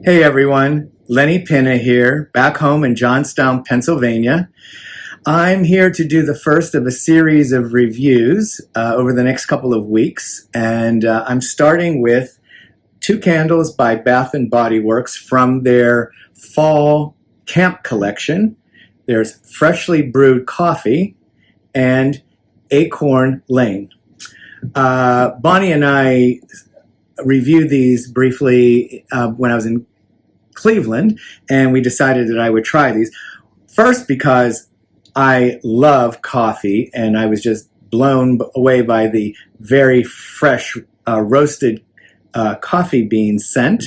Hey everyone, Lenny Pinna here, back home in Johnstown, Pennsylvania. I'm here to do the first of a series of reviews over the next couple of weeks, and I'm starting with two candles by Bath and Body Works from their fall camp collection. There's Freshly Brewed Coffee and Acorn Lane. Bonnie and I reviewed these briefly when I was in Cleveland, and we decided that I would try these. First, because I love coffee, and I was just blown away by the very fresh roasted coffee bean scent.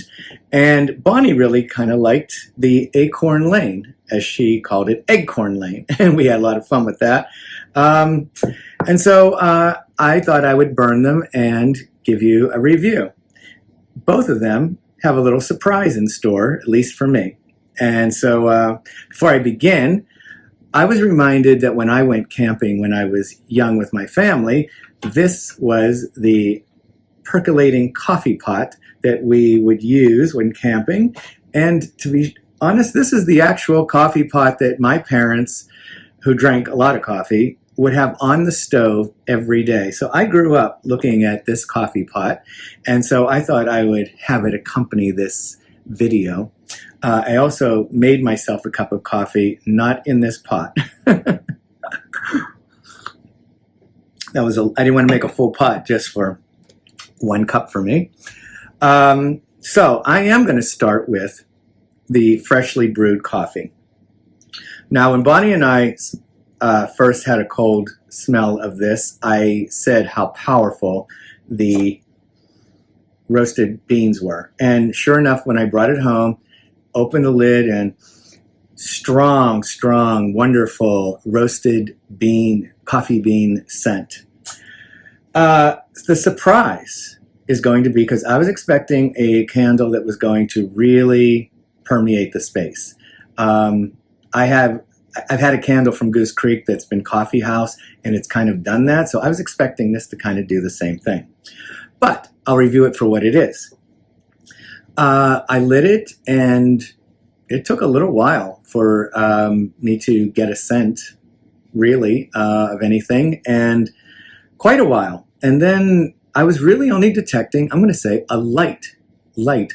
And Bonnie really kind of liked the Acorn Lane, as she called it, Acorn Lane, and we had a lot of fun with that. And so I thought I would burn them and give you a review. Both of them have a little surprise in store, at least for me. And so before I begin, I was reminded that when I went camping when I was young with my family, this was the percolating coffee pot that we would use when camping. And to be honest, this is the actual coffee pot that my parents, who drank a lot of coffee, would have on the stove every day. So I grew up looking at this coffee pot, and so I thought I would have it accompany this video. I also made myself a cup of coffee, not in this pot. I didn't want to make a full pot just for one cup for me. So I am going to start with the freshly brewed coffee. Now, when Bonnie and I first had a cold smell of this, I said how powerful the roasted beans were. And sure enough, when I brought it home, opened the lid, and strong, wonderful roasted coffee bean scent. The surprise is going to be, because I was expecting a candle that was going to really permeate the space. I've had a candle from Goose Creek that's been Coffee House, and it's kind of done that. So I was expecting this to kind of do the same thing. But I'll review it for what it is. I lit it, and it took a little while for me to get a scent, really, of anything, and quite a while. And then I was really only detecting, I'm going to say, a light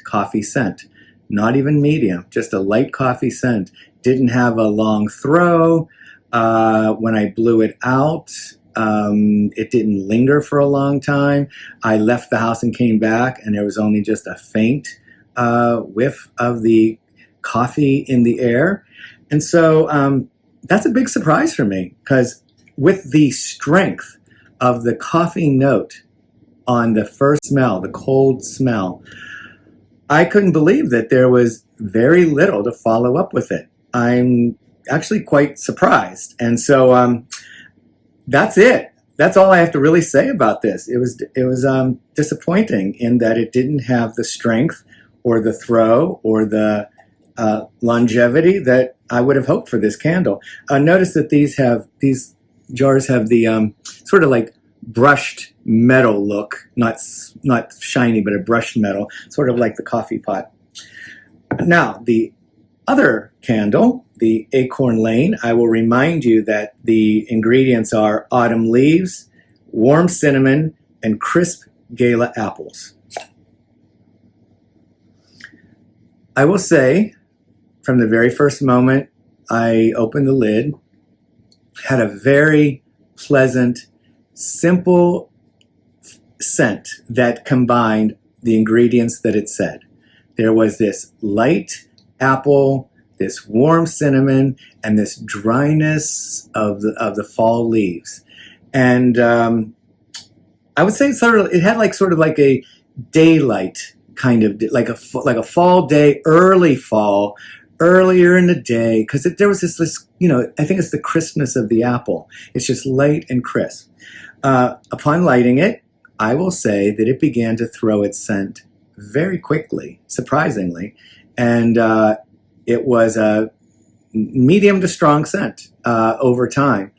coffee scent. Not even medium, just a light coffee scent. Didn't have a long throw. When I blew it out, it didn't linger for a long time. I left the house and came back, and there was only just a faint whiff of the coffee in the air. And so that's a big surprise for me, because with the strength of the coffee note on the first smell, the cold smell, I couldn't believe that there was very little to follow up with it. I'm actually quite surprised. And so that's it. That's all I have to really say about this. It was disappointing in that it didn't have the strength or the throw or the longevity that I would have hoped for this candle. Notice that these jars have the sort of like brushed metal look, not shiny, but a brushed metal, sort of like the coffee pot. Now, the other candle, the Acorn Lane, I will remind you that the ingredients are autumn leaves, warm cinnamon, and crisp gala apples. I will say, from the very first moment I opened the lid, had a very pleasant, simple scent that combined the ingredients that it said. There was this light apple, this warm cinnamon, and this dryness of the fall leaves. And I would say it had sort of like a daylight kind of, like a fall day, early fall, earlier in the day, because there was this, I think it's the crispness of the apple. It's just light and crisp. Upon lighting it, I will say that it began to throw its scent very quickly, surprisingly, and it was a medium to strong scent over time.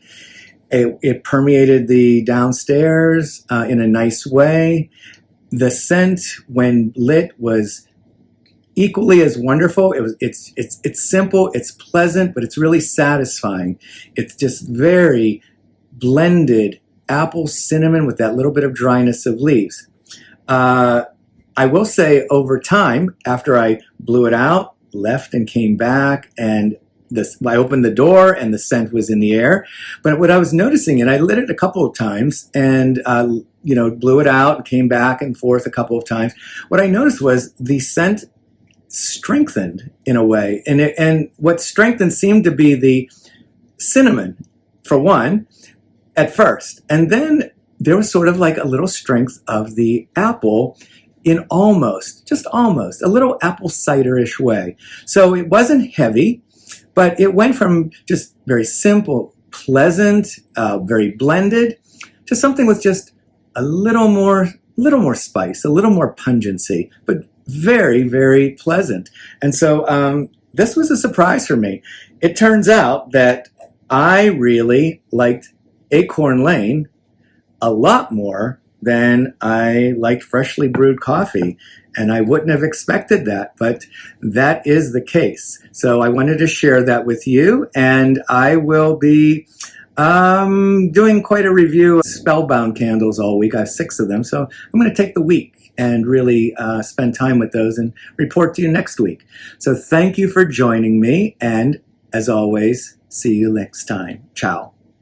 It permeated the downstairs in a nice way. The scent, when lit, was equally as wonderful. It's simple, it's pleasant, but it's really satisfying. It's just very blended apple cinnamon with that little bit of dryness of leaves. I will say over time, after I blew it out, left and came back, and I opened the door and the scent was in the air. But what I was noticing, and I lit it a couple of times and blew it out and came back and forth a couple of times. What I noticed was the scent strengthened in a way, and what strengthened seemed to be the cinnamon, for one, at first, and then there was sort of like a little strength of the apple in just almost a little apple cider-ish way. So it wasn't heavy, but it went from just very simple, pleasant, very blended, to something with just a little more spice, a little more pungency, but very, very pleasant. And so this was a surprise for me. It turns out that I really liked Acorn Lane a lot more than I liked freshly brewed coffee. And I wouldn't have expected that, but that is the case. So I wanted to share that with you, and I will be doing quite a review of Spellbound candles all week. I have 6 of them, so I'm going to take the week and really spend time with those and report to you next week. So thank you for joining me, and as always, see you next time. Ciao.